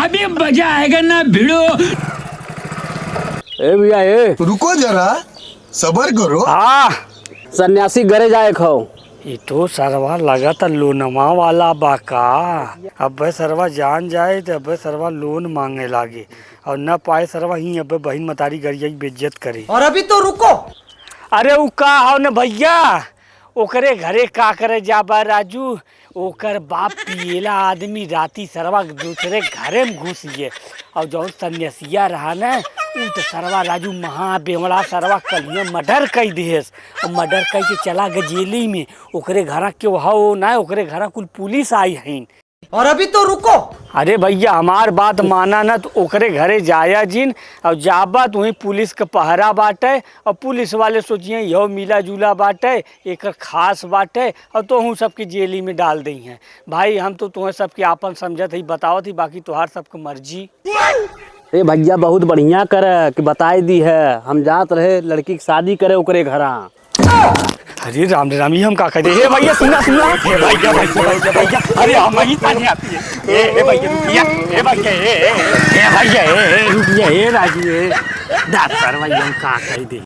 अभी मजा आएगा ना भिड़ो। ए भैया ए रुको जरा सबर करो। हाँ सन्यासी घरे जाए खाओ। ये तो सरवा लगा था लोनमा वाला बाका। अब सरवा जान जाए तो अब सरवा लोन मांगे लागे और न पाए सरवा ही अब बहन मतारी गरिया बेइज्जत करे। और अभी तो रुको। अरे उ का हो न भैया, ओकरे घरे का करे जाबा राजू। ओकर बाप पिएला आदमी राती सरवा दूसरे घरे में घुस गए और जो सन्यासिया रहा न उ तो सरवा राजू महा बेवड़ा सरवा कलिया मर्डर कई दिहेस और मर्डर कई के चला गए जेली में। ओकरे घरा क्यों हो ना ओकरे घरा कुल पुलिस आई है। और अभी तो रुको। अरे भैया हमार बात माना ना तो ओकरे घरे जाया जिन और जाबा तो वहीं पुलिस का पहरा बाटे और पुलिस वाले सोचिए यह मिला जुला बाटे एक खास बाटे और तो हूँ सबकी जेली में डाल दी हैं। भाई हम तो तुम्हें सबके आपन समझत ही बताओ थी, बाकी तुम्हार सबकी मर्जी। ए भैया बहुत बढ़िया करे कि बताई दी है। हम जात रहे लड़की की शादी करे ओकरे घरा। अरे राम राम, ये हम का कहते हे भैया सुना सुना हे भैया भैया भैया अरे हम ही ताने आती है। ए भैया रुकिया, ए भैया ए भैया रुकिया, ए राजू ए डॉक्टर भैया हम का कह दे।